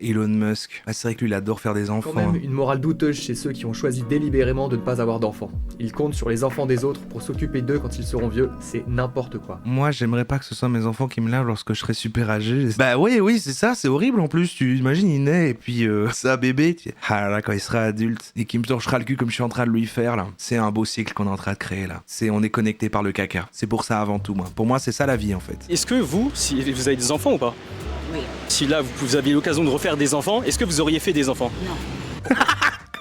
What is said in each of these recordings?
Elon Musk. Ah, c'est vrai que lui, il adore faire des enfants. Quand même une morale douteuse chez ceux qui ont choisi délibérément de ne pas avoir d'enfants. Ils comptent sur les enfants des autres pour s'occuper d'eux quand ils seront vieux, c'est n'importe quoi. Moi, j'aimerais pas que ce soit mes enfants qui me lavent lorsque je serai super âgé. Bah oui, c'est ça, c'est horrible en plus. Tu imagines, il naît et puis c'est un bébé. Ah là, quand il sera adulte et qu'il me torchera le cul comme je suis en train de lui faire là. C'est un beau cycle qu'on est en train de créer là. On est connecté par le caca. C'est pour ça avant tout, moi. Pour moi, c'est ça la vie en fait. Est-ce que vous, si vous avez des enfants ou pas? Oui. Si là, vous aviez l'occasion de refaire des enfants, est-ce que vous auriez fait des enfants? Non.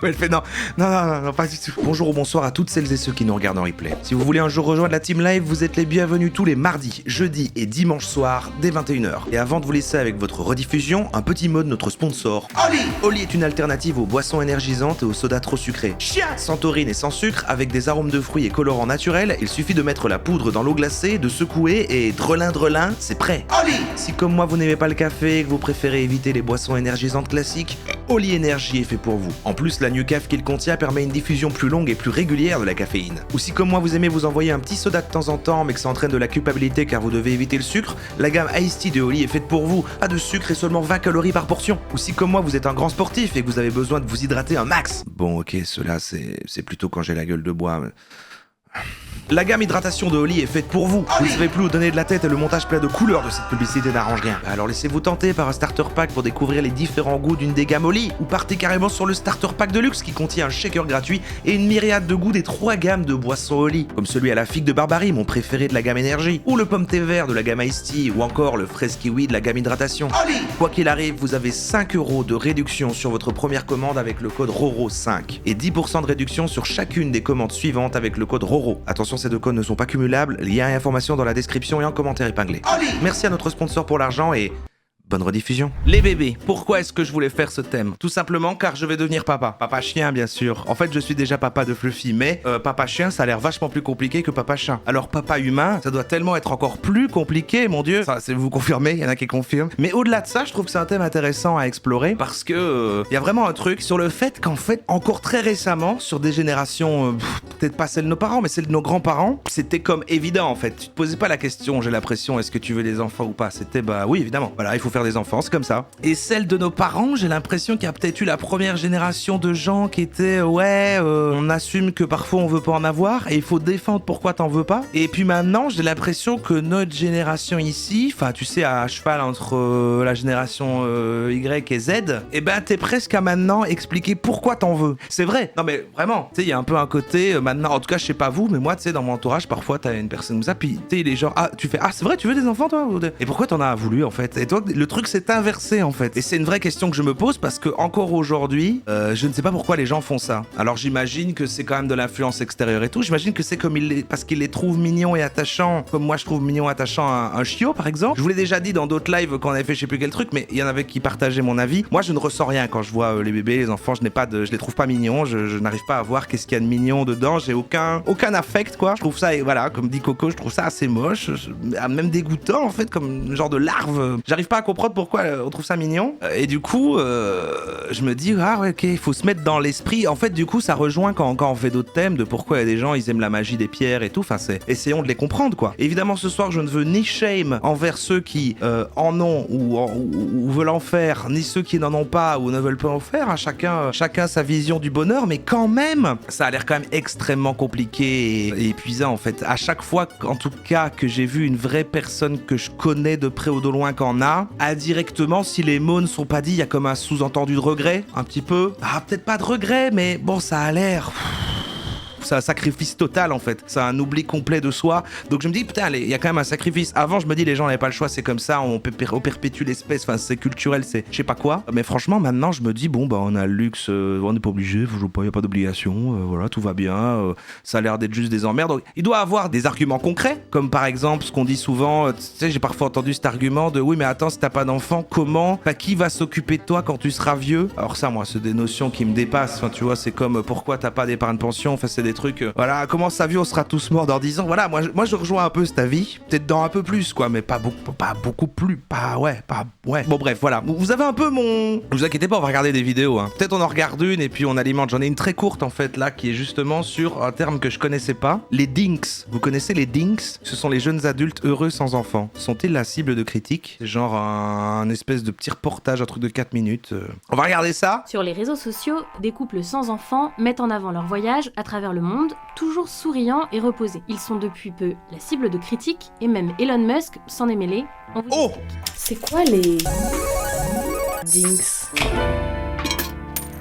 Elle fait non, pas du tout. Bonjour ou bonsoir à toutes celles et ceux qui nous regardent en replay. Si vous voulez un jour rejoindre la team live, vous êtes les bienvenus tous les mardis, jeudis et dimanches soirs dès 21h. Et avant de vous laisser avec votre rediffusion, un petit mot de notre sponsor. Oli. Oli est une alternative aux boissons énergisantes et aux sodas trop sucrés. Chia, sans taurine et sans sucre, avec des arômes de fruits et colorants naturels, il suffit de mettre la poudre dans l'eau glacée, de secouer et drelin, c'est prêt. Oli. Si comme moi vous n'aimez pas le café et que vous préférez éviter les boissons énergisantes classiques, Oli Energy est fait pour vous. En plus, la Nucaf qu'il contient permet une diffusion plus longue et plus régulière de la caféine. Ou si comme moi vous aimez vous envoyer un petit soda de temps en temps mais que ça entraîne de la culpabilité car vous devez éviter le sucre, la gamme Iced Tea de Oli est faite pour vous. Pas de sucre et seulement 20 calories par portion. Ou si comme moi vous êtes un grand sportif et que vous avez besoin de vous hydrater un max. Bon ok, cela c'est plutôt quand j'ai la gueule de bois. Mais... La gamme hydratation de Oli est faite pour vous. Vous ne savez plus où donner de la tête et le montage plein de couleurs de cette publicité n'arrange rien. Alors laissez-vous tenter par un starter pack pour découvrir les différents goûts d'une des gammes Oli. Ou partez carrément sur le starter pack de luxe qui contient un shaker gratuit et une myriade de goûts des 3 gammes de boissons Oli. Comme celui à la figue de Barbarie, mon préféré de la gamme énergie. Ou le pomme thé vert de la gamme Iced Tea. Ou encore le fraise kiwi de la gamme hydratation. Oli. Quoi qu'il arrive, vous avez 5 € de réduction sur votre première commande avec le code RORO5. Et 10% de réduction sur chacune des commandes suivantes avec le code RORO. Attention, ces deux codes ne sont pas cumulables, lien et information dans la description et en commentaire épinglé. Merci à notre sponsor pour l'argent et... bonne rediffusion. Les bébés, pourquoi est-ce que je voulais faire ce thème? Tout simplement car je vais devenir papa. Papa chien, bien sûr. En fait, je suis déjà papa de Fluffy, mais papa chien, ça a l'air vachement plus compliqué que papa chat. Alors papa humain, ça doit tellement être encore plus compliqué, mon dieu. Ça, vous confirmez, il y en a qui confirment. Mais au-delà de ça, je trouve que c'est un thème intéressant à explorer parce que il y a vraiment un truc sur le fait qu'en fait, encore très récemment, sur des générations, peut-être pas celles de nos parents, mais celles de nos grands-parents, c'était comme évident en fait. Tu te posais pas la question, j'ai l'impression, est-ce que tu veux des enfants ou pas? C'était bah oui, évidemment. Voilà, il faut faire des enfants, c'est comme ça. Et celle de nos parents, j'ai l'impression qu'il y a peut-être eu la première génération de gens qui étaient on assume que parfois on veut pas en avoir et il faut défendre pourquoi t'en veux pas. Et puis maintenant, j'ai l'impression que notre génération ici, enfin tu sais à cheval entre la génération Y et Z, et ben t'es presque à maintenant expliquer pourquoi t'en veux. C'est vrai. Non mais vraiment, tu sais il y a un peu un côté maintenant, en tout cas je sais pas vous, mais moi tu sais dans mon entourage parfois t'as une personne comme ça, puis tu sais il est genre ah tu fais ah c'est vrai tu veux des enfants toi? Et pourquoi t'en as voulu en fait? Et toi le truc c'est inversé en fait. Et c'est une vraie question que je me pose parce que encore aujourd'hui, je ne sais pas pourquoi les gens font ça. Alors j'imagine que c'est quand même de l'influence extérieure et tout. J'imagine que c'est comme parce qu'ils les trouvent mignons et attachants, comme moi je trouve mignon et attachant un chiot par exemple. Je vous l'ai déjà dit dans d'autres lives quand on avait fait je sais plus quel truc, mais il y en avait qui partageaient mon avis. Moi je ne ressens rien quand je vois les bébés, les enfants. Je les trouve pas mignons. Je n'arrive pas à voir qu'est-ce qu'il y a de mignon dedans. J'ai aucun affect quoi. Je trouve ça, et voilà, comme dit Coco, je trouve ça assez moche, même dégoûtant en fait, comme genre de larve. J'arrive pas à comprendre pourquoi on trouve ça mignon. Et du coup, je me dis, ah ouais, ok, il faut se mettre dans l'esprit. En fait, du coup, ça rejoint quand on fait d'autres thèmes de pourquoi il y a des gens, ils aiment la magie des pierres et tout. Enfin, essayons de les comprendre, quoi. Évidemment, ce soir, je ne veux ni shame envers ceux qui en ont ou veulent en faire, ni ceux qui n'en ont pas ou ne veulent pas en faire. Hein. Chacun sa vision du bonheur, mais quand même, ça a l'air quand même extrêmement compliqué et épuisant, en fait. À chaque fois, en tout cas, que j'ai vu une vraie personne que je connais de près ou de loin qu'en a directement, si les mots ne sont pas dits, il y a comme un sous-entendu de regret, un petit peu. Ah, peut-être pas de regret, mais bon, ça a l'air... C'est un sacrifice total en fait, c'est un oubli complet de soi. Donc je me dis putain, il y a quand même un sacrifice. Avant je me dis les gens n'avaient pas le choix, c'est comme ça, on perpétue l'espèce, enfin c'est culturel, c'est je sais pas quoi. Mais franchement maintenant je me dis bon bah on a le luxe, on n'est pas obligé, il n'y a pas d'obligation, voilà tout va bien, ça a l'air d'être juste des emmerdes. Donc il doit avoir des arguments concrets, comme par exemple ce qu'on dit souvent, tu sais j'ai parfois entendu cet argument de oui mais attends si t'as pas d'enfant, comment, qui va s'occuper de toi quand tu seras vieux? Alors ça moi c'est des notions qui me dépassent, enfin tu vois c'est comme pourquoi t'as pas d'épargne pension, enfin c'est des trucs, voilà, comment sa vie, on sera tous morts dans 10 ans. Voilà, moi je rejoins un peu cet avis, peut-être dans un peu plus, quoi, mais pas beaucoup plus, ouais. Bon bref, voilà. Vous avez un peu mon... Ne vous inquiétez pas, on va regarder des vidéos, hein. Peut-être on en regarde une et puis on alimente. J'en ai une très courte en fait là, qui est justement sur un terme que je connaissais pas. Les dinks. Vous connaissez les dinks? Ce sont les jeunes adultes heureux sans enfants. Sont-ils la cible de critiques? Genre un espèce de petit reportage, un truc de 4 minutes. On va regarder ça. Sur les réseaux sociaux, des couples sans enfants mettent en avant leur voyage à travers le monde, toujours souriants et reposés. Ils sont depuis peu la cible de critiques et même Elon Musk s'en est mêlé. On vous explique. C'est quoi les dinks?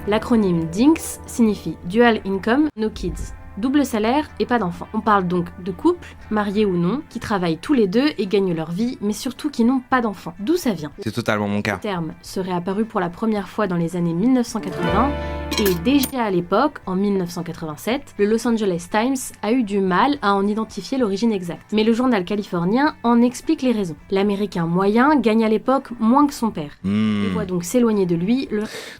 L'acronyme DINKS signifie Dual Income No Kids. Double salaire et pas d'enfants. On parle donc de couples, mariés ou non, qui travaillent tous les deux et gagnent leur vie, mais surtout qui n'ont pas d'enfants. D'où ça vient? C'est totalement mon cas. Le terme serait apparu pour la première fois dans les années 1980 et déjà à l'époque, en 1987, le Los Angeles Times a eu du mal à en identifier l'origine exacte. Mais le journal californien en explique les raisons. L'Américain moyen gagne à l'époque moins que son père. Il voit donc s'éloigner de lui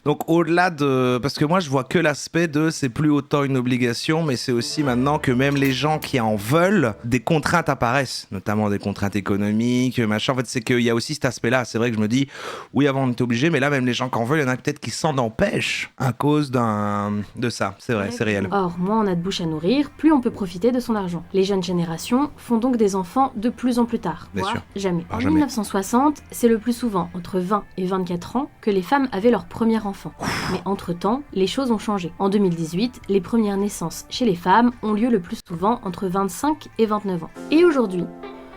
Donc au-delà de... Parce que moi je vois que l'aspect de c'est plus autant une obligation, mais c'est aussi maintenant que même les gens qui en veulent, des contraintes apparaissent, notamment des contraintes économiques, machin. En fait, c'est qu'il y a aussi cet aspect-là. C'est vrai que je me dis, oui, avant on était obligé, mais là, même les gens qui en veulent, il y en a peut-être qui s'en empêchent à cause de ça. C'est vrai, c'est réel. Or, moins on a de bouche à nourrir, plus on peut profiter de son argent. Les jeunes générations font donc des enfants de plus en plus tard. Bien sûr. Jamais. En Jamais. 1960, c'est le plus souvent entre 20 et 24 ans que les femmes avaient leur premier enfant. Mais entre-temps, les choses ont changé. En 2018, les premières naissances chez les femmes ont lieu le plus souvent entre 25 et 29 ans. Et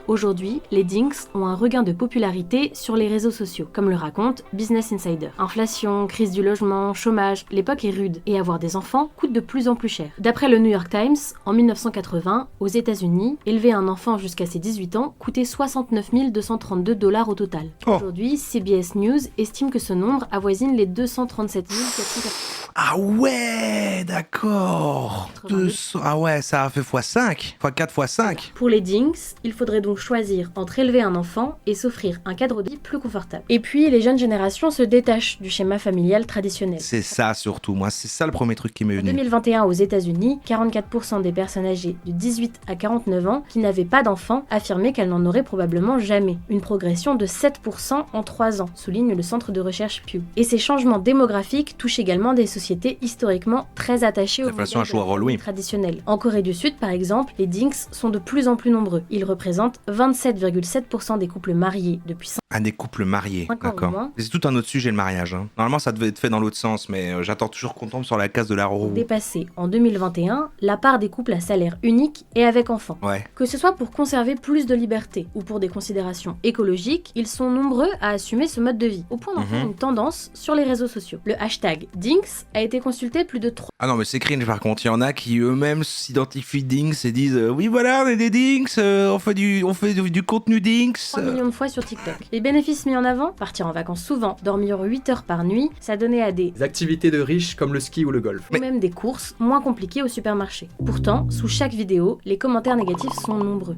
Aujourd'hui, les dinks ont un regain de popularité sur les réseaux sociaux, comme le raconte Business Insider. Inflation, crise du logement, chômage, l'époque est rude et avoir des enfants coûte de plus en plus cher. D'après le New York Times, en 1980, aux États-Unis, élever un enfant jusqu'à ses 18 ans coûtait 69 232 $ au total. Aujourd'hui, CBS News estime que ce nombre avoisine les 237 480. Ah ouais, d'accord. 200... Ah ouais, ça a fait x5, x4, x5. Pour les dinks, il faudrait donc choisir entre élever un enfant et s'offrir un cadre de vie plus confortable. Et puis, les jeunes générations se détachent du schéma familial traditionnel. C'est ça surtout, moi, c'est ça le premier truc qui m'est En venu. 2021, aux États-Unis, 44% des personnes âgées de 18 à 49 ans qui n'avaient pas d'enfants affirmaient qu'elles n'en auraient probablement jamais. Une progression de 7% en 3 ans, souligne le centre de recherche Pew. Et ces changements démographiques touchent également des sociétés historiquement très attachées au modèle traditionnel. En Corée du Sud, par exemple, les dinks sont de plus en plus nombreux. Ils représentent 27,7% des couples mariés depuis 5 Ah, des couples mariés, d'accord. moins. C'est tout un autre sujet, le mariage. Hein. Normalement, ça devait être fait dans l'autre sens, mais j'attends toujours qu'on tombe sur la case de la roue. Dépassé en 2021 la part des couples à salaire unique et avec enfants. Ouais. Que ce soit pour conserver plus de liberté ou pour des considérations écologiques, ils sont nombreux à assumer ce mode de vie, au point d'en faire une tendance sur les réseaux sociaux. Le hashtag Dinks a été consulté plus de 3 Ah non, mais c'est cringe par contre. Il y en a qui eux-mêmes s'identifient Dinks et disent oui, voilà, on est des Dinks, on fait du contenu Dinks. millions de fois sur TikTok. Les bénéfices mis en avant, partir en vacances souvent, dormir 8 heures par nuit, ça donnait à des activités de riches comme le ski ou le golf. ou même des courses moins compliquées au supermarché. Pourtant, sous chaque vidéo, les commentaires négatifs sont nombreux.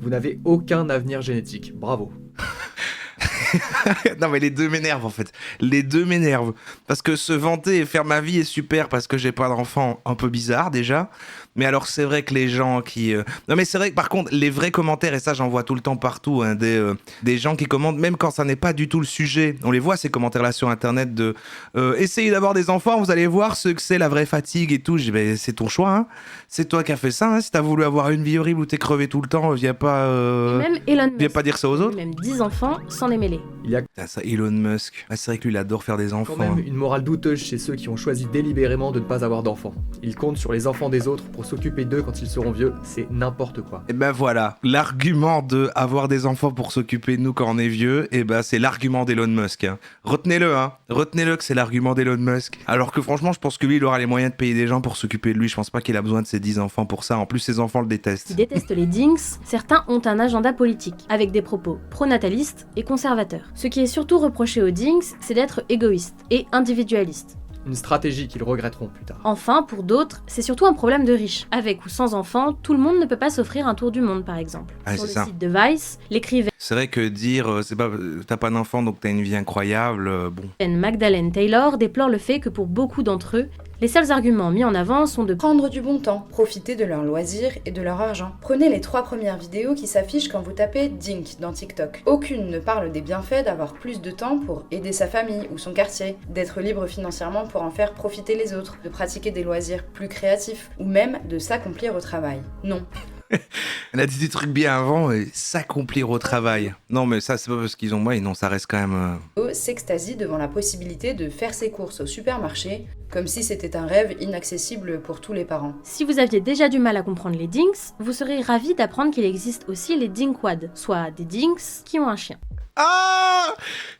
Vous n'avez aucun avenir génétique, bravo. Non mais les deux m'énervent en fait. Les deux m'énervent. Parce que se vanter et faire ma vie est super parce que j'ai pas d'enfant, un peu bizarre déjà. Mais alors c'est vrai que les gens qui... Non mais c'est vrai que par contre les vrais commentaires, et ça j'en vois tout le temps partout, hein, des gens qui commentent même quand ça n'est pas du tout le sujet. On les voit ces commentaires là sur internet de essayez d'avoir des enfants, vous allez voir ce que c'est la vraie fatigue et tout. Je dis ben, c'est ton choix, hein. C'est toi qui as fait ça, hein. Si t'as voulu avoir une vie horrible où t'es crevé tout le temps, viens pas... Même Elon Viens Musk, pas dire ça aux autres. même 10 enfants, s'en est mêlé. Il y a Ah, ça, Elon Musk. Ah, c'est vrai que lui il adore faire des enfants. quand même une morale douteuse chez ceux qui ont choisi délibérément de ne pas avoir d'enfants. Ils comptent sur les enfants des autres pour s'occuper d'eux quand ils seront vieux, c'est n'importe quoi. Et ben voilà, l'argument de avoir des enfants pour s'occuper de nous quand on est vieux, et ben c'est l'argument d'Elon Musk. Hein. Retenez-le, hein. Retenez-le que c'est l'argument d'Elon Musk. Alors que franchement, je pense que lui, il aura les moyens de payer des gens pour s'occuper de lui. Je pense pas qu'il a besoin de ses 10 enfants pour ça. En plus, ses enfants le détestent. Qui détestent les dinks, certains ont un agenda politique, avec des propos pronatalistes et conservateurs. Ce qui est surtout reproché aux dinks, c'est d'être égoïstes et individualistes. Une stratégie qu'ils regretteront plus tard. Enfin, pour d'autres, c'est surtout un problème de riches. Avec ou sans enfants, tout le monde ne peut pas s'offrir un tour du monde, par exemple. Ah, Sur c'est le ça. site de Vice, l'écrivaine C'est vrai que dire c'est pas t'as pas d'enfant donc t'as une vie incroyable, bon. Magdalene Taylor déplore le fait que pour beaucoup d'entre eux, Les seuls arguments mis en avant sont de Prendre du bon temps, profiter de leurs loisirs et de leur argent. Prenez les 3 premières vidéos qui s'affichent quand vous tapez Dink dans TikTok. Aucune ne parle des bienfaits d'avoir plus de temps pour aider sa famille ou son quartier, d'être libre financièrement pour en faire profiter les autres, de pratiquer des loisirs plus créatifs ou même de s'accomplir au travail. Non. Elle a dit des trucs bien avant et s'accomplir au travail. Non, mais ça, c'est pas parce qu'ils ont moins, non, ça reste quand même. S'extasie devant la possibilité de faire ses courses au supermarché, comme si c'était un rêve inaccessible pour tous les parents. Si vous aviez déjà du mal à comprendre les dinks, vous serez ravis d'apprendre qu'il existe aussi les dinkwad, soit des dinks qui ont un chien. Ah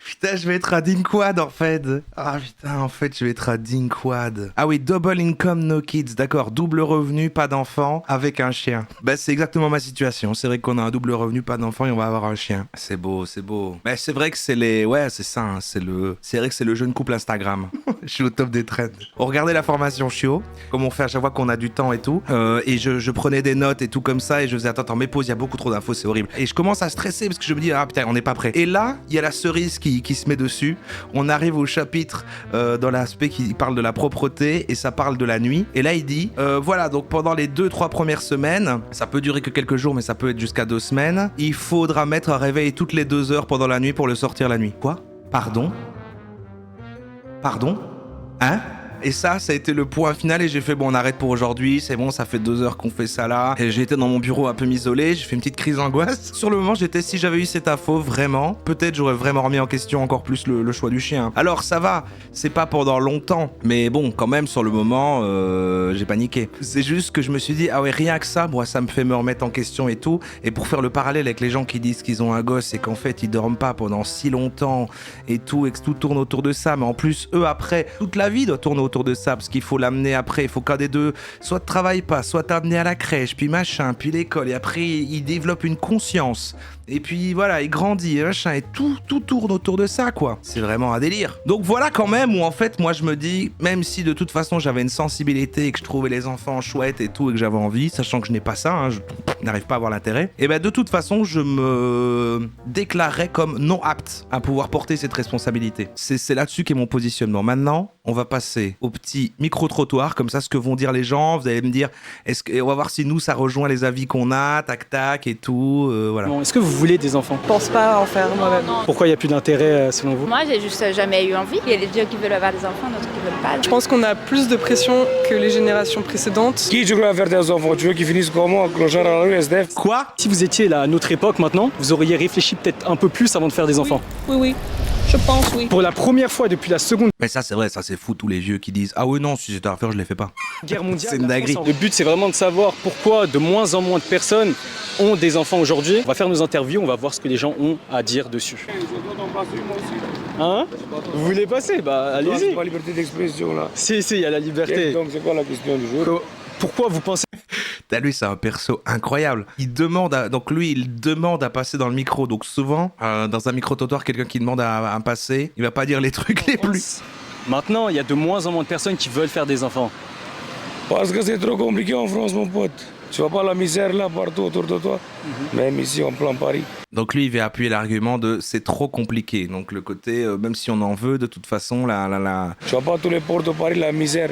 putain, je vais être à Dinkwad en fait. Ah putain, en fait, je vais être à Dinkwad. Ah oui, double income, no kids. D'accord, double revenu, pas d'enfant, avec un chien. Bah, c'est exactement ma situation. C'est vrai qu'on a un double revenu, pas d'enfant et on va avoir un chien. C'est beau, c'est beau. Mais c'est vrai que c'est les. Ouais, c'est ça. Hein, c'est vrai que c'est le jeune couple Instagram. Je suis au top des trends. On regardait la formation chiot, comme on fait à chaque fois qu'on a du temps et tout. Et je prenais des notes et tout comme ça. Et je faisais attends, mes pauses, il y a beaucoup trop d'infos, c'est horrible. Et je commence à stresser parce que je me dis, ah putain, on n'est pas prêt. Et là, il y a la cerise qui se met dessus. On arrive au chapitre dans l'aspect qui parle de la propreté et ça parle de la nuit. Et là, il dit, voilà, donc pendant les 2-3 premières semaines, ça peut durer que quelques jours, mais ça peut être jusqu'à 2 semaines, il faudra mettre un réveil toutes les 2 heures pendant la nuit pour le sortir la nuit. Quoi ? Pardon ? Hein ? Et ça a été le point final et j'ai fait bon on arrête pour aujourd'hui, c'est bon ça fait 2 heures qu'on fait ça là. Et j'ai été dans mon bureau un peu m'isoler, j'ai fait une petite crise d'angoisse. Sur le moment j'étais si j'avais eu cette info vraiment, peut-être j'aurais vraiment remis en question encore plus le choix du chien. Alors ça va, c'est pas pendant longtemps, mais bon quand même sur le moment j'ai paniqué. C'est juste que je me suis dit ah ouais rien que ça, moi ça me fait me remettre en question et tout. Et pour faire le parallèle avec les gens qui disent qu'ils ont un gosse et qu'en fait ils dorment pas pendant si longtemps et tout et que tout tourne autour de ça, mais en plus eux après toute la vie doit tourner autour de ça parce qu'il faut l'amener après, il faut qu'un des deux soit travaille pas, soit t'amener à la crèche, puis machin, puis l'école et après il développe une conscience. Et puis voilà, il grandit et machin et tout tourne autour de ça quoi. C'est vraiment un délire. Donc voilà quand même où en fait moi je me dis, même si de toute façon j'avais une sensibilité et que je trouvais les enfants chouettes et tout et que j'avais envie, sachant que je n'ai pas ça, hein, je n'arrive pas à avoir l'intérêt, et ben de toute façon je me déclarerais comme non apte à pouvoir porter cette responsabilité. C'est là-dessus qu'est mon positionnement. Maintenant, on va passer au petit micro-trottoir, comme ça ce que vont dire les gens, vous allez me dire, on va voir si nous ça rejoint les avis qu'on a, tac et tout, voilà. Bon, est-ce que vous voulez des enfants ? Je pense pas en faire moi-même. Pourquoi il n'y a plus d'intérêt selon vous ? Moi, j'ai juste jamais eu envie. Il y a des gens qui veulent avoir des enfants, d'autres qui veulent pas. Je pense qu'on a plus de pression que les générations précédentes. Qui tu veux faire des enfants? Tu veux qu'ils finissent comment? Un clochard à la rue, SDF? Quoi ? Si vous étiez là à notre époque maintenant, vous auriez réfléchi peut-être un peu plus avant de faire des enfants. Oui. Je pense, oui. Pour la première fois depuis la Seconde Mais ça c'est vrai, ça c'est fou tous les vieux qui disent ah ouais non si c'était à refaire je les fais pas. Guerre mondiale, C'est une dinguerie. le but c'est vraiment de savoir pourquoi de moins en moins de personnes ont des enfants aujourd'hui. On va faire nos interviews, on va voir ce que les gens ont à dire dessus. Hein? Vous voulez passer? Bah allez-y. C'est pas liberté d'expression là. Si, il y a la liberté. Donc c'est quoi la question du jour? Pourquoi vous pensez... Lui c'est un perso incroyable. Il demande à passer dans le micro. Donc souvent dans un micro-trottoir, quelqu'un qui demande à passer, il va pas dire les trucs les plus. Maintenant, il y a de moins en moins de personnes qui veulent faire des enfants. Parce que c'est trop compliqué en France mon pote. Tu vois pas la misère là partout autour de toi, même ici en plein Paris. Donc lui il va appuyer l'argument de c'est trop compliqué. Donc le côté même si on en veut de toute façon Tu vois pas tous les ports de Paris la misère.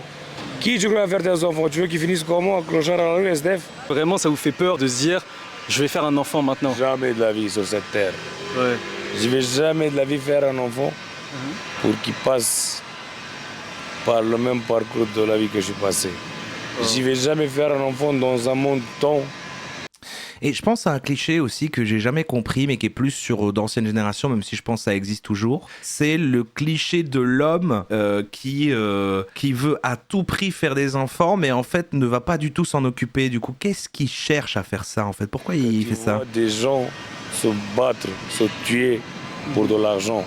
Qui tu veux faire des enfants? Tu veux qu'ils finissent comment? Un clochard à la rue, SDF? Vraiment, ça vous fait peur de se dire je vais faire un enfant maintenant? Jamais de la vie sur cette terre. Ouais. Je vais jamais de la vie faire un enfant pour qu'il passe par le même parcours de la vie que je suis passé. Je vais jamais faire un enfant dans un monde temps. Et je pense à un cliché aussi que j'ai jamais compris, mais qui est plus sur d'anciennes générations, même si je pense que ça existe toujours. C'est le cliché de l'homme qui veut à tout prix faire des enfants, mais en fait ne va pas du tout s'en occuper. Du coup, qu'est-ce qu'il cherche à faire ça en fait? Pourquoi il fait ça? Des gens se battre, se tuer pour de l'argent.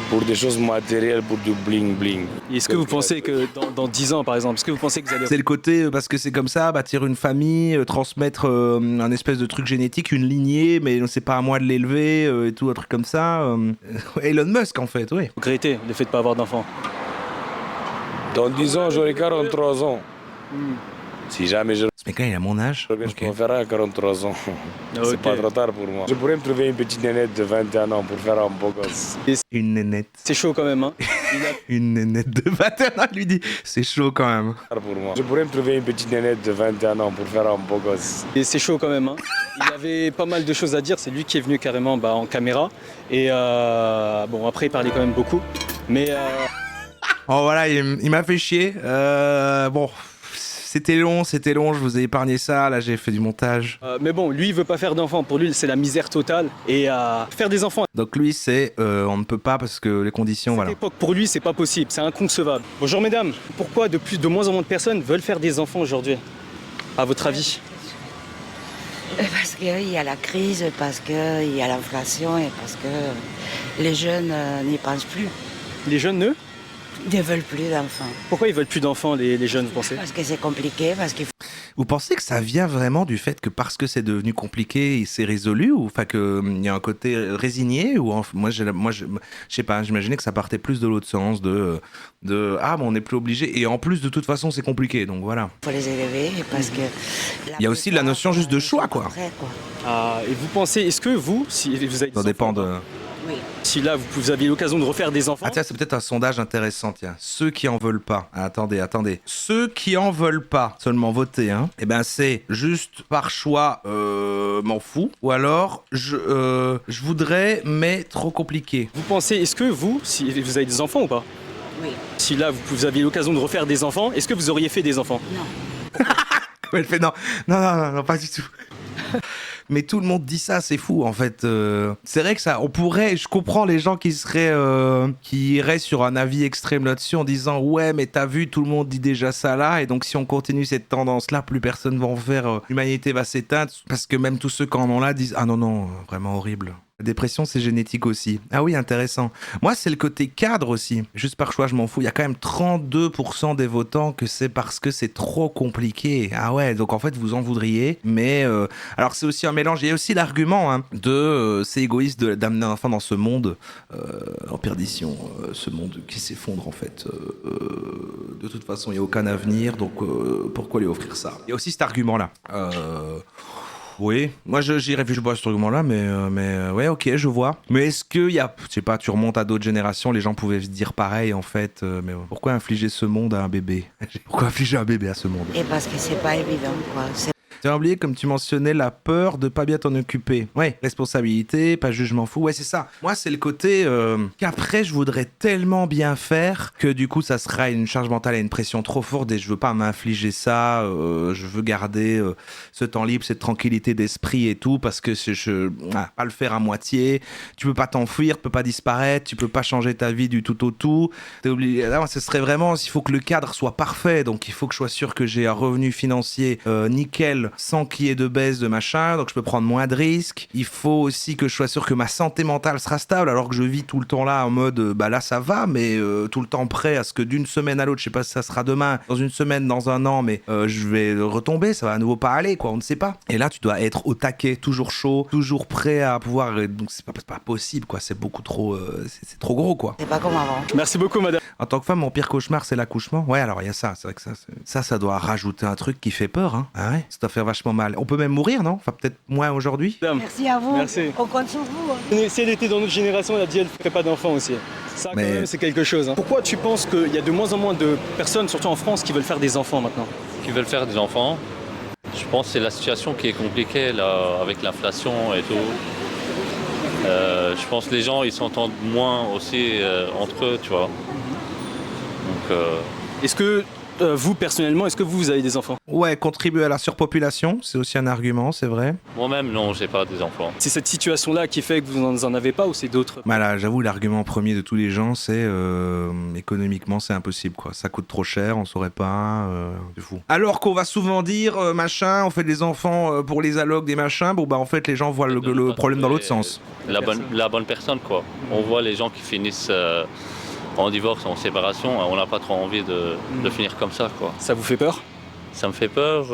Pour des choses matérielles, pour du bling bling. Est-ce que vous pensez que dans 10 ans par exemple, est-ce que vous pensez que vous allez... C'est le côté, parce que c'est comme ça, bâtir une famille, transmettre un espèce de truc génétique, une lignée, mais c'est pas à moi de l'élever, et tout, un truc comme ça. Elon Musk en fait, oui. Vous regrettez le fait de pas avoir d'enfants? Dans 10 ans, j'aurai 43 ans. Si jamais je Ce mec-là, il a mon âge. je Ok. peux en faire à 43 ans. Ok. C'est pas trop tard pour moi. Je pourrais me trouver une petite nénette de 21 ans pour faire un beau gosse. Une nénette. C'est chaud quand même, hein. Une nénette de 21 ans, il lui dit. C'est chaud quand même. Pour moi. Je pourrais me trouver une petite nénette de 21 ans pour faire un beau gosse. Et c'est chaud quand même, hein. Il avait pas mal de choses à dire, c'est lui qui est venu carrément en caméra. Et bon, après il parlait quand même beaucoup. Mais Oh voilà, il m'a fait chier. Bon, c'était long, je vous ai épargné ça. Là, j'ai fait du montage. mais bon, lui il veut pas faire d'enfants, pour lui c'est la misère totale. Et faire des enfants Donc lui, c'est on ne peut pas parce que les conditions, à voilà. cette époque, pour lui c'est pas possible, c'est inconcevable. Bonjour mesdames, pourquoi de moins en moins de personnes veulent faire des enfants aujourd'hui, à votre avis? Parce qu'il y a la crise, parce qu'il y a l'inflation et parce que les jeunes n'y pensent plus. Les jeunes Ne veulent plus d'enfants. Pourquoi ils veulent plus d'enfants les jeunes, vous pensez? Parce que c'est compliqué, parce qu'il faut... Vous pensez que ça vient vraiment du fait que parce que c'est devenu compliqué, c'est résolu, ou enfin qu'il y a un côté résigné, ou moi je sais pas, j'imaginais que ça partait plus de l'autre sens, de ah mais on n'est plus obligé, et en plus de toute façon c'est compliqué, donc voilà. faut les élever parce que... Il y a aussi la notion juste de choix, quoi. Après, quoi. Et vous pensez, est-ce que vous, si vous avez des Ça dépend enfants, de... Oui. si là vous aviez l'occasion de refaire des enfants, Ah tiens, c'est peut-être un sondage intéressant, tiens. Ceux qui en veulent pas. Ah, attendez. Ceux qui en veulent pas, seulement voter, hein. Eh ben c'est juste par choix, m'en fous. Ou alors, je voudrais, mais trop compliqué. vous pensez, est-ce que vous, si vous avez des enfants ou pas? Oui. Si là vous aviez l'occasion de refaire des enfants, est-ce que vous auriez fait des enfants? Non. Elle fait non, pas du tout. Mais tout le monde dit ça, c'est fou en fait. C'est vrai que ça, on pourrait, je comprends les gens qui iraient sur un avis extrême là-dessus en disant ouais mais t'as vu, tout le monde dit déjà ça là, et donc si on continue cette tendance là, plus personne va en faire, l'humanité va s'éteindre, parce que même tous ceux qui en ont là disent ah non, vraiment horrible. La dépression, c'est génétique aussi. Ah oui, intéressant. Moi, c'est le côté cadre aussi. Juste par choix, je m'en fous. Il y a quand même 32% des votants que c'est parce que c'est trop compliqué. Ah ouais, donc en fait, vous en voudriez. Mais alors, c'est aussi un mélange. Il y a aussi l'argument de c'est égoïste d'amener un enfant dans ce monde en perdition. Ce monde qui s'effondre, en fait. De toute façon, il n'y a aucun avenir. Donc, pourquoi lui offrir ça? Il y a aussi cet argument-là. Oui, moi j'y réfléchis pas à ce argument-là, mais ouais, ok, je vois. Mais est-ce qu'il y a, je sais pas, tu remontes à d'autres générations, les gens pouvaient se dire pareil en fait, mais pourquoi infliger ce monde à un bébé? Pourquoi infliger un bébé à ce monde? Et parce que c'est pas évident, quoi. Tu as oublié, comme tu mentionnais, la peur de pas bien t'en occuper. Ouais, responsabilité, pas jugement fou. Ouais, c'est ça. Moi, c'est le côté qu'après, je voudrais tellement bien faire que du coup, ça sera une charge mentale et une pression trop forte et je veux pas m'infliger ça. Je veux garder ce temps libre, cette tranquillité d'esprit et tout parce que pas le faire à moitié. Tu peux pas t'enfuir, tu peux pas disparaître, tu peux pas changer ta vie du tout au tout. T'es obligé. Là, ce serait vraiment, il faut que le cadre soit parfait. Donc, il faut que je sois sûr que j'ai un revenu financier nickel, sans qu'il y ait de baisse de machin, donc je peux prendre moins de risques. Il faut aussi que je sois sûr que ma santé mentale sera stable, alors que je vis tout le temps là en mode bah là ça va, mais tout le temps prêt à ce que d'une semaine à l'autre, je sais pas si ça sera demain, dans une semaine, dans un an, mais je vais retomber, ça va à nouveau pas aller, quoi, on ne sait pas. Et là tu dois être au taquet, toujours chaud, toujours prêt à pouvoir, donc c'est pas possible, quoi, c'est beaucoup trop, c'est trop gros, quoi. C'est pas comme avant. Merci beaucoup madame. En tant que femme, mon pire cauchemar c'est l'accouchement. Ouais, alors il y a ça, c'est vrai que ça doit rajouter un truc qui fait peur, hein. Ah ouais, ça doit faire vachement mal. On peut même mourir, non? Enfin, peut-être moins aujourd'hui. Merci à vous. Merci. On compte sur vous. Hein. Si elle était dans notre génération, elle a dit elle ferait pas d'enfants aussi. Ça, quand Mais- même, c'est quelque chose. Hein. Pourquoi tu penses qu'il y a de moins en moins de personnes, surtout en France, qui veulent faire des enfants maintenant? Qui veulent faire des enfants. Je pense que c'est la situation qui est compliquée là, avec l'inflation et tout. Je pense que les gens ils s'entendent moins aussi entre eux, tu vois. Donc, Est-ce que vous, personnellement, est-ce que vous avez des enfants? Ouais, contribuer à la surpopulation, c'est aussi un argument, c'est vrai. moi-même, non, j'ai pas des enfants. C'est cette situation-là qui fait que vous en avez pas ou c'est d'autres? Bah là, j'avoue, l'argument premier de tous les gens, c'est économiquement, c'est impossible, quoi. Ça coûte trop cher, on saurait pas, c'est fou. Alors qu'on va souvent dire, machin, on fait des enfants pour les allocs, des machins, bon bah en fait, les gens voient le problème dans l'autre sens. La bonne personne, quoi. On voit les gens qui finissent en divorce, en séparation, on n'a pas trop envie de finir comme ça, quoi. Ça vous fait peur? Ça me fait peur,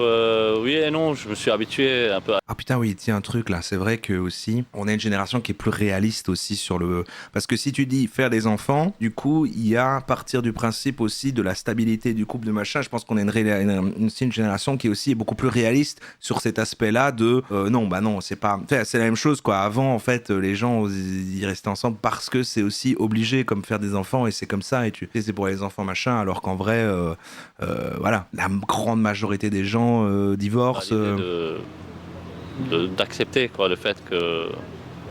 oui et non, je me suis habitué un peu à... Ah putain oui, tiens un truc là, c'est vrai que aussi, on est une génération qui est plus réaliste aussi sur le... Parce que si tu dis faire des enfants, du coup, il y a à partir du principe aussi de la stabilité du couple de machin, je pense qu'on est aussi une génération qui aussi est beaucoup plus réaliste sur cet aspect-là de non, bah non, c'est pas... Enfin, c'est la même chose quoi, avant en fait, les gens, ils restaient ensemble parce que c'est aussi obligé comme faire des enfants et c'est comme ça et c'est pour les enfants machin, alors qu'en vrai, voilà, la grande majorité des gens divorcent. D'accepter quoi, le fait que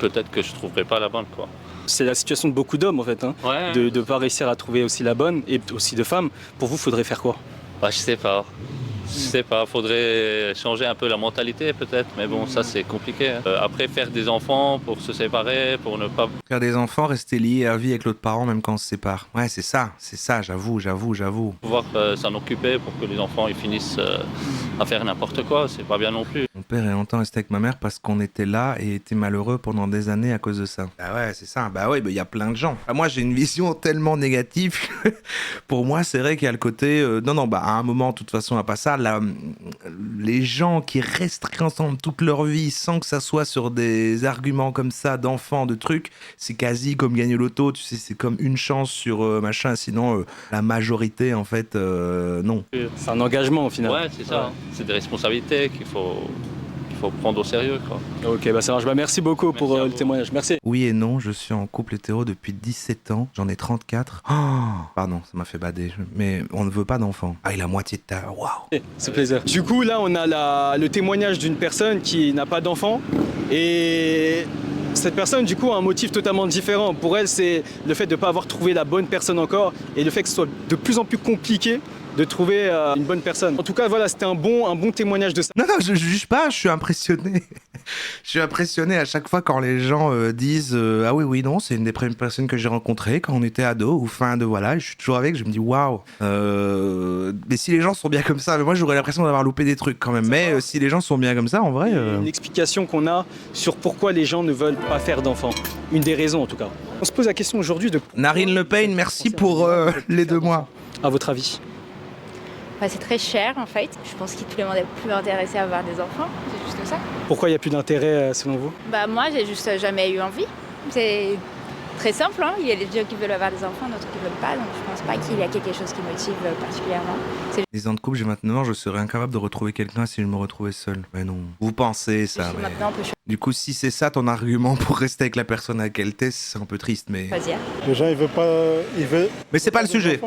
peut-être que je trouverai pas la bonne quoi. C'est la situation de beaucoup d'hommes en fait, hein, Ouais. de ne pas réussir à trouver aussi la bonne et aussi de femmes. Pour vous, faudrait faire quoi? Bah, je sais pas. Je sais pas, faudrait changer un peu la mentalité peut-être, mais bon, ça c'est compliqué. Après, faire des enfants pour se séparer, pour ne pas... Faire des enfants, rester lié à vie avec l'autre parent même quand on se sépare. Ouais, c'est ça, j'avoue. pouvoir s'en occuper pour que les enfants ils finissent à faire n'importe quoi, c'est pas bien non plus. Mon père est longtemps resté avec ma mère parce qu'on était là et était malheureux pendant des années à cause de ça. Bah ouais, c'est ça. Bah ouais, il y a plein de gens. Bah, moi, j'ai une vision tellement négative. Pour moi, c'est vrai qu'il y a le côté... non, bah à un moment, de toute façon, à pas ça, les gens qui resteraient ensemble toute leur vie sans que ça soit sur des arguments comme ça, d'enfants, de trucs, c'est quasi comme gagner l'auto, tu sais, c'est comme une chance sur machin, sinon la majorité, en fait, non. C'est un engagement au final. Ouais, c'est ça. Ouais. C'est des responsabilités qu'il faut prendre au sérieux, quoi. Ok, bah ça marche. Bah, merci beaucoup pour le témoignage. Merci. Oui et non, je suis en couple hétéro depuis 17 ans, j'en ai 34. Oh, pardon, ça m'a fait bader, mais on ne veut pas d'enfants. Ah, il a la moitié de ta... Waouh. C'est plaisir. Du coup, là, on a le témoignage d'une personne qui n'a pas d'enfant et... Cette personne, du coup, a un motif totalement différent. Pour elle, c'est le fait de ne pas avoir trouvé la bonne personne encore et le fait que ce soit de plus en plus compliqué de trouver une bonne personne. En tout cas, voilà, c'était un bon témoignage de ça. Non, je juge pas, je suis impressionné. Je suis impressionné à chaque fois quand les gens disent ah oui, non, c'est une des premières personnes que j'ai rencontrées quand on était ado ou fin de voilà, je suis toujours avec, je me dis waouh. Mais si les gens sont bien comme ça, mais moi j'aurais l'impression d'avoir loupé des trucs quand même. Mais si les gens sont bien comme ça, en vrai. Une explication qu'on a sur pourquoi les gens ne veulent pas faire d'enfants. Une des raisons en tout cas. On se pose la question aujourd'hui de. Narine Le Pen, merci pour les 2 mois. À votre avis? Bah, c'est très cher en fait. Je pense que tout le monde est plus intéressé à avoir des enfants, c'est juste ça. Pourquoi il n'y a plus d'intérêt selon vous? Bah moi j'ai juste jamais eu envie. C'est très simple, hein. Il y a des gens qui veulent avoir des enfants, d'autres qui veulent pas, donc je pense pas qu'il y a quelque chose qui motive particulièrement. 10 ans de couple, j'ai 29 ans, je serais incapable de retrouver quelqu'un si je me retrouvais seul. Mais non. Vous pensez ça, mais... Maintenant, on peut Du coup, si c'est ça ton argument pour rester avec la personne à laquelle t'es, c'est un peu triste, mais... choisir. Les gens, ils veulent pas... Mais c'est pas le sujet.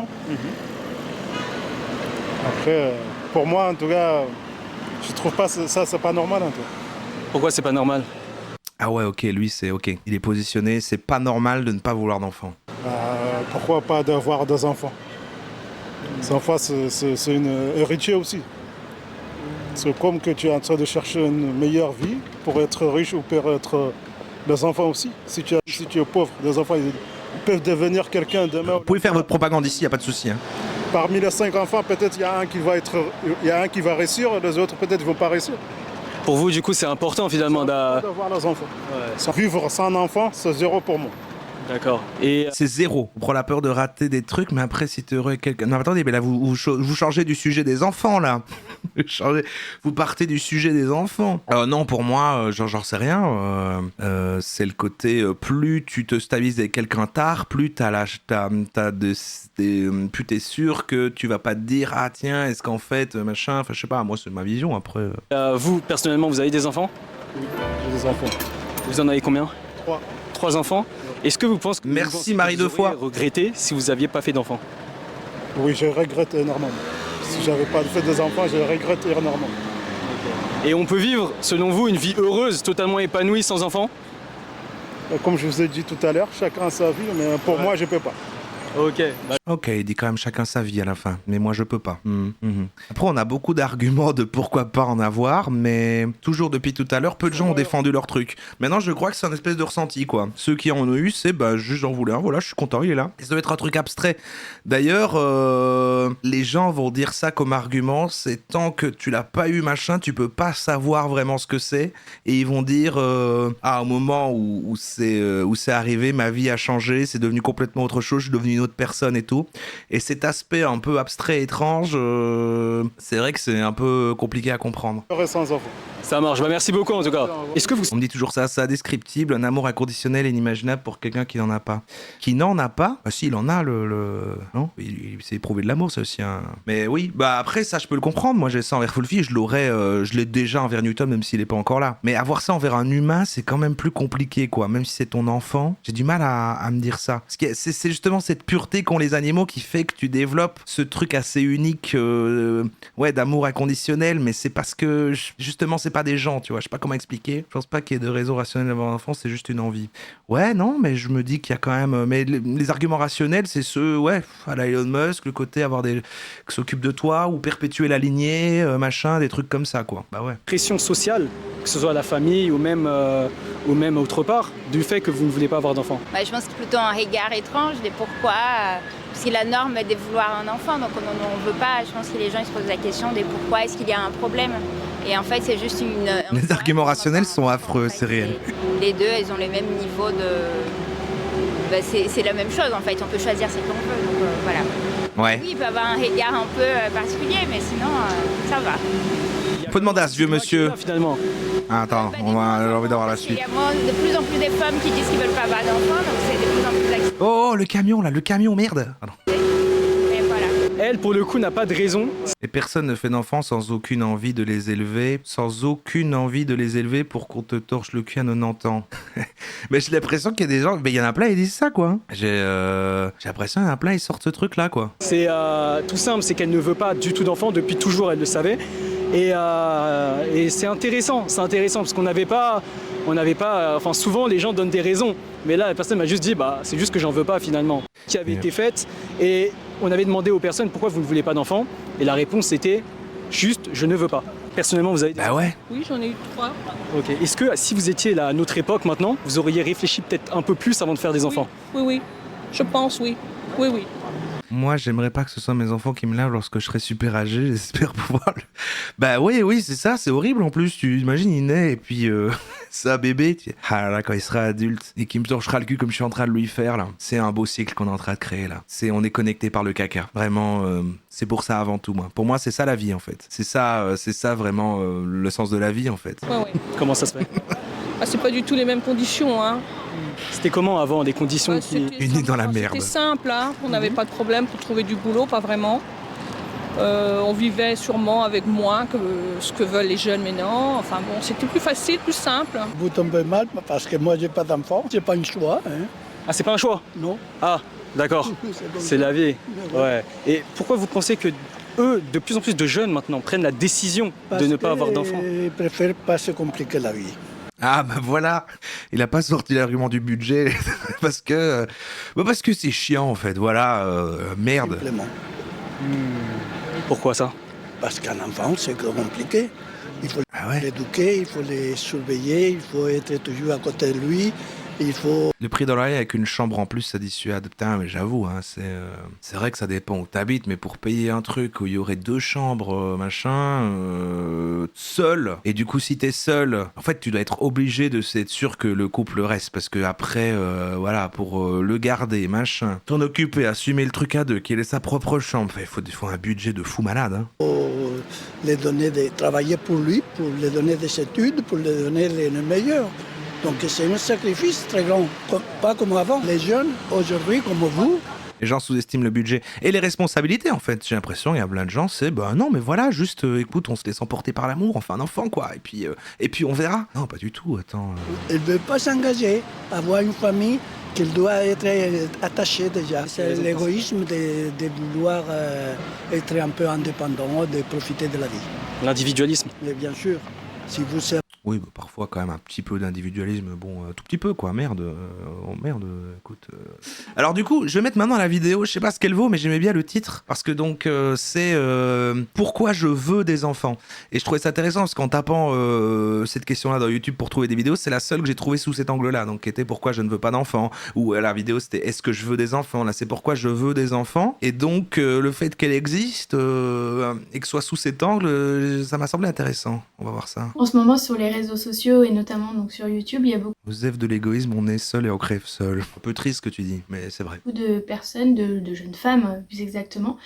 Après, pour moi, en tout cas, je trouve pas ça, c'est pas normal, en tout cas. Pourquoi c'est pas normal? Ah ouais, ok, lui, c'est ok. Il est positionné, c'est pas normal de ne pas vouloir d'enfant. Pourquoi pas d'avoir des enfants? Les enfants, c'est une héritier aussi. C'est comme que tu es en train de chercher une meilleure vie pour être riche ou pour être des enfants aussi. Si tu es pauvre, des enfants, ils peuvent devenir quelqu'un demain. Vous pouvez faire votre propagande ici, y a pas de souci. Hein. Parmi les 5 enfants, peut-être il y a un qui va réussir, les autres peut-être ne vont pas réussir. Pour vous, du coup, c'est important finalement d'avoir les enfants. Ouais. Vivre sans enfant, c'est 0 pour moi. D'accord. Et c'est 0. On prend la peur de rater des trucs, mais après, si tu es heureux avec quelqu'un... Non, attendez, mais là, vous changez du sujet des enfants, là. Vous partez du sujet des enfants. Non, pour moi, j'en sais rien. C'est le côté, plus tu te stabilises avec quelqu'un tard, plus plus t'es sûr que tu vas pas te dire, ah tiens, est-ce qu'en fait, machin... Enfin, je sais pas, moi, c'est ma vision, après. Vous, personnellement, vous avez des enfants? Oui, j'ai des enfants. Vous en avez combien? 3. 3 enfants? Est-ce que vous pensez que Merci Marie deux fois. Regretter si vous n'aviez pas fait d'enfants? Oui, je regrette énormément. Si j'avais pas fait des enfants, je regrette énormément. Et on peut vivre, selon vous, une vie heureuse, totalement épanouie sans enfants? Comme je vous ai dit tout à l'heure, chacun sa vie, mais pour moi, je peux pas. Ok. Ok, il dit quand même chacun sa vie à la fin, mais moi je peux pas. Après, on a beaucoup d'arguments de pourquoi pas en avoir, mais toujours depuis tout à l'heure, peu de gens ont défendu leur truc. Maintenant, je crois que c'est un espèce de ressenti, quoi. Ceux qui en ont eu, c'est juste j'en voulais un, voilà, je suis content, il est là. Et ça doit être un truc abstrait. D'ailleurs, les gens vont dire ça comme argument, c'est tant que tu l'as pas eu, machin, tu peux pas savoir vraiment ce que c'est, et ils vont dire, au moment où c'est arrivé, ma vie a changé, c'est devenu complètement autre chose, je suis devenu une une autre personne et tout. Et cet aspect un peu abstrait, étrange, c'est vrai que c'est un peu compliqué à comprendre. Sans enfant. Ça marche, bah merci beaucoup en tout cas. Est-ce que vous... On me dit toujours ça, c'est indescriptible, un amour inconditionnel et inimaginable pour quelqu'un qui n'en a pas. Qui n'en a pas? Ah si, il en a Non, il s'est éprouvé de l'amour, c'est aussi un... Mais oui, bah après ça je peux le comprendre, moi j'ai ça envers Fulfi, je l'ai déjà envers Newton même s'il est pas encore là. Mais avoir ça envers un humain, c'est quand même plus compliqué quoi, même si c'est ton enfant, j'ai du mal à me dire ça. Parce que c'est justement cette pureté qu'ont les animaux qui fait que tu développes ce truc assez unique, ouais, d'amour inconditionnel, mais c'est parce que justement c'est pas des gens, tu vois, je sais pas comment expliquer. Je pense pas qu'il y ait de raison rationnelle d'avoir un enfant, c'est juste une envie. Ouais, non, mais je me dis qu'il y a quand même... Mais les arguments rationnels, c'est ceux, ouais, à la Elon Musk, le côté avoir des... qui s'occupent de toi, ou perpétuer la lignée, machin, des trucs comme ça, quoi. Bah ouais. Pression sociale, que ce soit à la famille ou même autre part, du fait que vous ne voulez pas avoir d'enfant? Bah, je pense que c'est plutôt un regard étrange des pourquoi. Parce que la norme est de vouloir un enfant, donc on n'en veut pas. Je pense que les gens ils se posent la question des pourquoi est-ce qu'il y a un problème. Et en fait, c'est juste Les arguments rationnels sont affreux, c'est réel. Les deux, ils ont les mêmes niveaux de... Bah, c'est la même chose, en fait. On peut choisir ce qu'on veut, donc voilà. Ouais. Oui, il peut avoir un regard un peu particulier, mais sinon, ça va. Faut demander à ce vieux monsieur. Finalement. Ah, attends, on va j'ai envie d'avoir la suite. Il y a de plus en plus de femmes qui disent qu'ils veulent pas avoir d'enfants, donc c'est de plus en plus d'accidents. Oh, le camion, là, le camion, merde. Pardon. Et voilà. Elle, pour le coup, n'a pas de raison. Et personne ne fait d'enfants sans aucune envie de les élever, pour qu'on te torche le cul à 90 ans. Mais j'ai l'impression qu'il y a des gens, mais il y en a plein, ils disent ça, quoi. J'ai l'impression qu'il y en a plein, ils sortent ce truc-là, quoi. C'est tout simple, c'est qu'elle ne veut pas du tout d'enfants, depuis toujours, elle le savait. Et c'est intéressant, parce qu'on n'avait pas, enfin souvent les gens donnent des raisons, mais là la personne m'a juste dit bah c'est juste que j'en veux pas finalement, qui avait été faite, et on avait demandé aux personnes pourquoi vous ne voulez pas d'enfants, et la réponse était juste je ne veux pas. Personnellement vous avez dit... Bah ouais. Oui, j'en ai eu 3. Ok. Est-ce que si vous étiez là à notre époque maintenant, vous auriez réfléchi peut-être un peu plus avant de faire des enfants? Oui, je pense oui. Oui. Moi, j'aimerais pas que ce soit mes enfants qui me lavent lorsque je serai super âgé, j'espère pouvoir... Bah oui, c'est ça, c'est horrible en plus, tu imagines, il naît et puis ça, bébé, ah là, quand il sera adulte et qu'il me torchera le cul comme je suis en train de lui faire là, c'est un beau cycle qu'on est en train de créer là. On est connecté par le caca, vraiment, c'est pour ça avant tout, moi. Pour moi, c'est ça la vie en fait, c'est ça vraiment le sens de la vie en fait. Ouais. Comment ça se fait? C'est pas du tout les mêmes conditions, hein. C'était comment avant, des conditions Unis dans la merde. C'était simple, hein. On n'avait pas de problème pour trouver du boulot, pas vraiment. On vivait sûrement avec moins que ce que veulent les jeunes maintenant. Enfin bon, c'était plus facile, plus simple. Vous tombez mal parce que moi j'ai pas d'enfant, c'est pas un choix. Hein. Ah, c'est pas un choix? Non. Ah, d'accord. C'est la vie. Ouais. Et pourquoi vous pensez que eux, de plus en plus de jeunes maintenant, prennent la décision de ne pas avoir d'enfants? Ils préfèrent pas se compliquer la vie. Ah bah voilà, il a pas sorti l'argument du budget parce que c'est chiant en fait, voilà, merde. Simplement. Pourquoi ça? Parce qu'un enfant c'est compliqué. Il faut l'éduquer, il faut les surveiller, il faut être toujours à côté de lui. Il faut... Le prix dans l'oreille avec une chambre en plus, ça dissuade. Putain, mais j'avoue, hein, c'est vrai que ça dépend où t'habites, mais pour payer un truc où il y aurait 2 chambres, seul, et du coup, si t'es seul, en fait, tu dois être obligé de être sûr que le couple reste, parce que après, voilà, pour le garder, machin, t'en occuper, assumer le truc à 2, qu'il ait sa propre chambre, il faut un budget de fou malade. Hein. Pour les donner de travailler pour lui, pour les donner des études, pour les donner le meilleur. Donc c'est un sacrifice très grand, pas comme avant. Les jeunes, aujourd'hui, comme vous... Les gens sous-estiment le budget. Et les responsabilités, en fait. J'ai l'impression, il y a plein de gens, c'est, non, mais voilà, juste, écoute, on se laisse emporter par l'amour, on fait un enfant, quoi. Et puis on verra. Non, pas du tout, attends. Elle ne veut pas s'engager, avoir une famille qu'elle doit être attachée déjà. C'est l'égoïsme de vouloir être un peu indépendant, de profiter de la vie. L'individualisme. Mais bien sûr, si vous savez... Oui, bah, parfois quand même un petit peu d'individualisme, tout petit peu quoi, merde, écoute. Alors du coup, je vais mettre maintenant la vidéo, je sais pas ce qu'elle vaut, mais j'aimais bien le titre, parce que donc c'est pourquoi je veux des enfants. Et je trouvais ça intéressant, parce qu'en tapant cette question-là dans YouTube pour trouver des vidéos, c'est la seule que j'ai trouvée sous cet angle-là, donc qui était pourquoi je ne veux pas d'enfants, ou la vidéo c'était est-ce que je veux des enfants, là c'est pourquoi je veux des enfants, et donc le fait qu'elle existe, et que ce soit sous cet angle, ça m'a semblé intéressant, on va voir ça. En ce moment sur les réseaux sociaux et notamment donc sur YouTube, il y a beaucoup Aux œuvres de l'égoïsme, on est seul et on crève seul. Un peu triste ce que tu dis, mais c'est vrai. Beaucoup de personnes, de jeunes femmes plus exactement,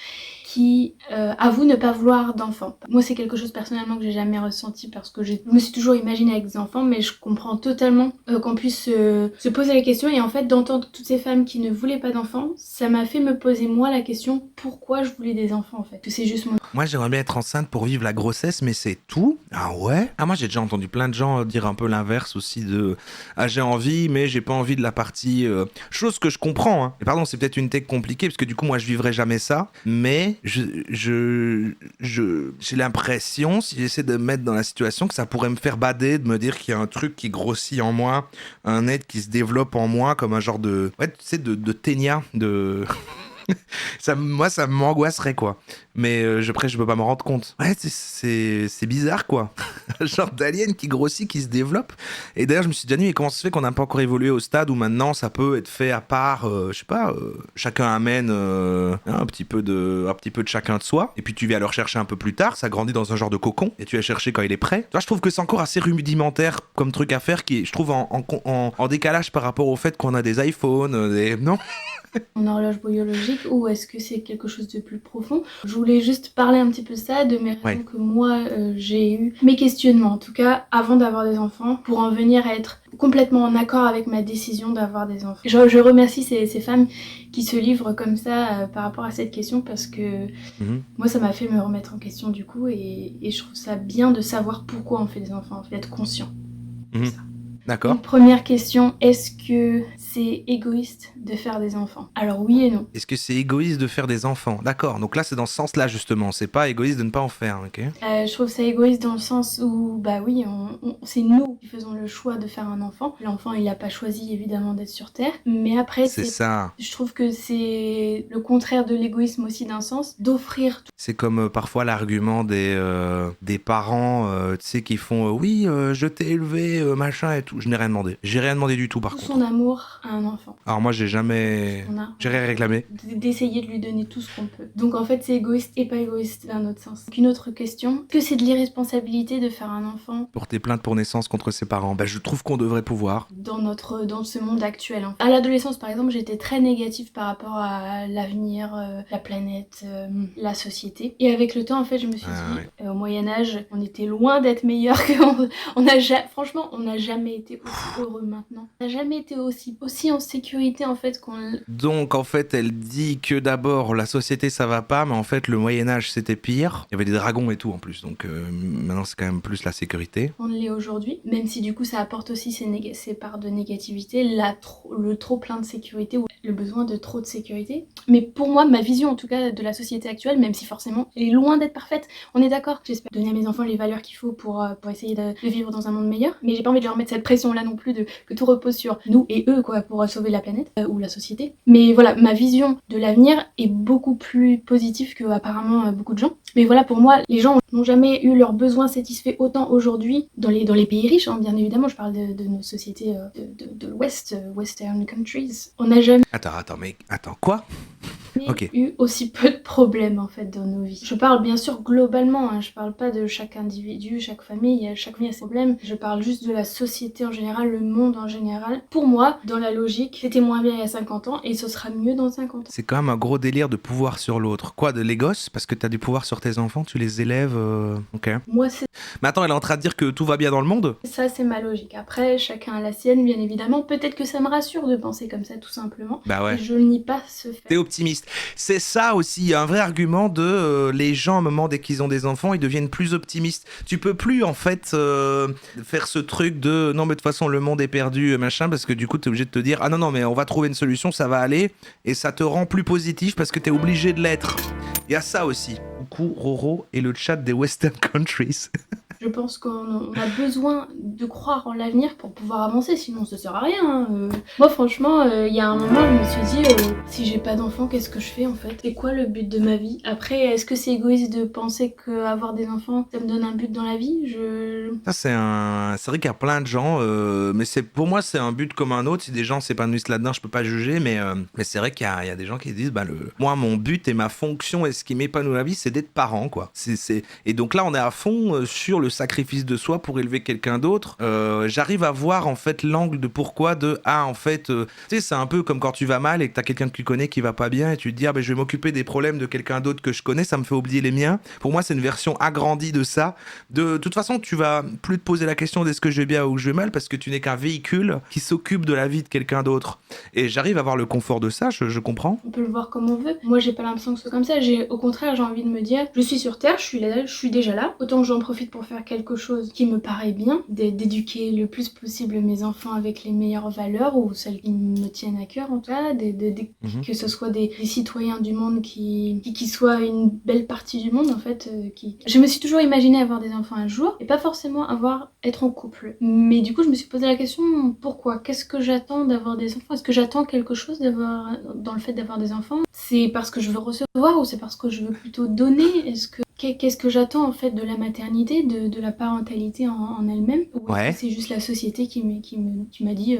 qui avouent ne pas vouloir d'enfants. Moi c'est quelque chose personnellement que j'ai jamais ressenti parce que je me suis toujours imaginée avec des enfants, mais je comprends totalement qu'on puisse se poser la question, et en fait d'entendre toutes ces femmes qui ne voulaient pas d'enfants, ça m'a fait me poser moi la question pourquoi je voulais des enfants en fait. Que c'est juste mon... Moi j'aimerais bien être enceinte pour vivre la grossesse, mais c'est tout. Ah ouais? Ah moi j'ai déjà entendu plein de gens dire un peu l'inverse aussi de ah j'ai envie mais j'ai pas envie de la partie chose que je comprends hein. Et pardon, c'est peut-être une tech compliquée parce que du coup moi je vivrais jamais ça, mais j'ai l'impression, si j'essaie de me mettre dans la situation, que ça pourrait me faire bader, de me dire qu'il y a un truc qui grossit en moi, un être qui se développe en moi comme un genre de ouais tu sais de ténia de moi ça m'angoisserait quoi, mais après je peux pas me rendre compte. Ouais c'est bizarre quoi. Un genre d'alien qui grossit, qui se développe. Et d'ailleurs je me suis déjà dit mais comment ça se fait qu'on n'a pas encore évolué au stade où maintenant ça peut être fait à part, je sais pas, chacun amène un petit peu de chacun de soi, et puis tu viens le rechercher un peu plus tard, ça grandit dans un genre de cocon et tu vas chercher quand il est prêt. Là je trouve que c'est encore assez rudimentaire comme truc à faire, qui est, je trouve en décalage par rapport au fait qu'on a des iPhones, non. Mon horloge biologique, ou est-ce que c'est quelque chose de plus profond? Je voulais juste parler un petit peu de ça, de mes raisons que moi j'ai eu, mes questionnements en tout cas, avant d'avoir des enfants, pour en venir à être complètement en accord avec ma décision d'avoir des enfants. Je remercie ces femmes qui se livrent comme ça par rapport à cette question, parce que moi ça m'a fait me remettre en question du coup, et je trouve ça bien de savoir pourquoi on fait des enfants, en fait, d'être conscient. D'accord. Une première question, est-ce que c'est égoïste de faire des enfants? Alors oui et non. Est-ce que c'est égoïste de faire des enfants? D'accord, donc là c'est dans ce sens-là justement, c'est pas égoïste de ne pas en faire, ok? Je trouve ça égoïste dans le sens où, bah oui, c'est nous qui faisons le choix de faire un enfant. L'enfant il a pas choisi évidemment d'être sur Terre, mais après c'est ça. Je trouve que c'est le contraire de l'égoïsme aussi d'un sens, d'offrir tout. C'est comme parfois l'argument des parents, tu sais, qui font oui, je t'ai élevé, machin et tout. Je n'ai rien demandé. J'ai rien demandé du tout par contre. Son amour à un enfant. Alors moi j'ai jamais... J'ai rien réclamé. D'essayer de lui donner tout ce qu'on peut. Donc en fait c'est égoïste et pas égoïste d'un autre sens. Une autre question, est-ce que c'est de l'irresponsabilité de faire un enfant? Porter plainte pour naissance contre ses parents, bah je trouve qu'on devrait pouvoir. Dans ce monde actuel. Hein. À l'adolescence par exemple, j'étais très négative par rapport à l'avenir, la planète, la société. Et avec le temps en fait je me suis dit, au Moyen-Âge, on était loin d'être meilleur franchement on n'a jamais été aussi heureux maintenant. On n'a jamais été aussi en sécurité en fait qu'on... Donc en fait elle dit que d'abord la société ça va pas, mais en fait le Moyen-Âge c'était pire. Il y avait des dragons et tout en plus, donc maintenant c'est quand même plus la sécurité. On l'est aujourd'hui, même si du coup ça apporte aussi ses parts de négativité, le trop plein de sécurité ou le besoin de trop de sécurité. Mais pour moi, ma vision en tout cas de la société actuelle, même si forcément elle est loin d'être parfaite, on est d'accord. J'espère donner à mes enfants les valeurs qu'il faut pour essayer de vivre dans un monde meilleur, mais j'ai pas envie de leur mettre cette pression là non plus que tout repose sur nous et eux quoi pour sauver la planète ou la société. Mais voilà, ma vision de l'avenir est beaucoup plus positive que apparemment beaucoup de gens. Mais voilà, pour moi, les gens n'ont jamais eu leurs besoins satisfaits autant aujourd'hui dans les pays riches, hein, bien évidemment, je parle de nos sociétés de l'Ouest, Western countries. On n'a jamais... Attends, quoi? eu aussi peu de problèmes en fait dans nos vies. Je parle bien sûr globalement, hein, je parle pas de chaque individu, chaque famille a ses problèmes, je parle juste de la société en général, le monde en général. Pour moi, dans la logique, c'était moins bien il y a 50 ans et ce sera mieux dans 50 ans. C'est quand même un gros délire de pouvoir sur l'autre. Quoi, de les gosses? Parce que t'as du pouvoir sur tes enfants, tu les élèves, ok. Moi c'est... Mais attends, elle est en train de dire que tout va bien dans le monde? Ça c'est ma logique. Après, chacun a la sienne, bien évidemment. Peut-être que ça me rassure de penser comme ça, tout simplement. Bah ouais. Et je nie pas ce fait. T'es optimiste. C'est ça aussi, un vrai argument de les gens, à un moment, dès qu'ils ont des enfants, ils deviennent plus optimistes. Tu peux plus, en fait, faire ce truc de non, mais de toute façon, le monde est perdu, machin, parce que du coup, t'es obligé de te dire ah non, mais on va trouver une solution, ça va aller, et ça te rend plus positif parce que t'es obligé de l'être. Il y a ça aussi. Coucou Roro et le chat des Western Countries. Je pense qu'on a besoin de croire en l'avenir pour pouvoir avancer, sinon ça sert à rien. Hein. Moi franchement, il y a un moment je me suis dit, si j'ai pas d'enfants, qu'est-ce que je fais en fait? C'est quoi le but de ma vie? Après, est-ce que c'est égoïste de penser qu'avoir des enfants, ça me donne un but dans la vie? Ça c'est vrai qu'il y a plein de gens, mais pour moi c'est un but comme un autre. Si des gens s'épanouissent là-dedans, je peux pas juger, mais c'est vrai qu'il y a des gens qui disent, moi mon but et ma fonction et ce qui m'épanouit la vie, c'est d'être parent quoi. Et donc là on est à fond sur le sacrifice de soi pour élever quelqu'un d'autre. J'arrive à voir en fait l'angle de pourquoi en fait, tu sais, c'est un peu comme quand tu vas mal et que t'as quelqu'un que tu connais qui va pas bien et tu te dis, je vais m'occuper des problèmes de quelqu'un d'autre que je connais, ça me fait oublier les miens. Pour moi, c'est une version agrandie de ça. De toute façon, tu vas plus te poser la question d'est-ce que je vais bien ou je vais mal parce que tu n'es qu'un véhicule qui s'occupe de la vie de quelqu'un d'autre. Et j'arrive à avoir le confort de ça, je comprends. On peut le voir comme on veut. Moi, j'ai pas l'impression que ce soit comme ça. Au contraire, j'ai envie de me dire, je suis sur Terre, je suis là, je suis déjà là. Autant que j'en profite pour faire quelque chose qui me paraît bien, d'éduquer le plus possible mes enfants avec les meilleures valeurs ou celles qui me tiennent à cœur en tout cas, que ce soit des citoyens du monde qui soient une belle partie du monde en fait. Je me suis toujours imaginé avoir des enfants un jour et pas forcément être en couple. Mais du coup, je me suis posé la question, pourquoi ? Qu'est-ce que j'attends d'avoir des enfants ? Est-ce que j'attends quelque chose dans le fait d'avoir des enfants ? C'est parce que je veux recevoir ou c'est parce que je veux plutôt donner ? Qu'est-ce que j'attends en fait de la maternité, de la parentalité en elle-même ? Ou est-ce que c'est juste la société qui m'a dit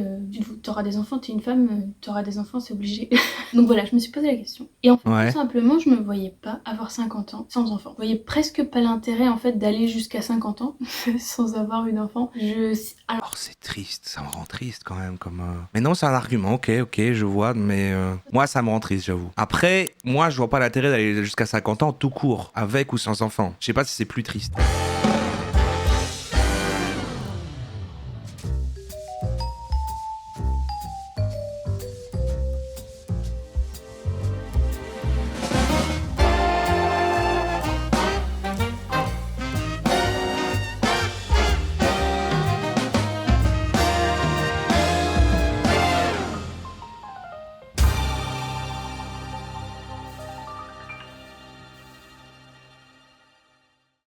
t'auras des enfants, t'es une femme, t'auras des enfants, c'est obligé. Donc voilà, je me suis posé la question. Et en fait, tout simplement, je me voyais pas avoir 50 ans sans enfant. Je voyais presque pas l'intérêt en fait d'aller jusqu'à 50 ans sans avoir eu d'enfant. Alors c'est triste, ça me rend triste quand même. Mais non, c'est un argument, ok, je vois, mais moi ça me rend triste, j'avoue. Après, moi je vois pas l'intérêt d'aller jusqu'à 50 ans tout court, avec ou sans enfant. Je sais pas si c'est plus triste.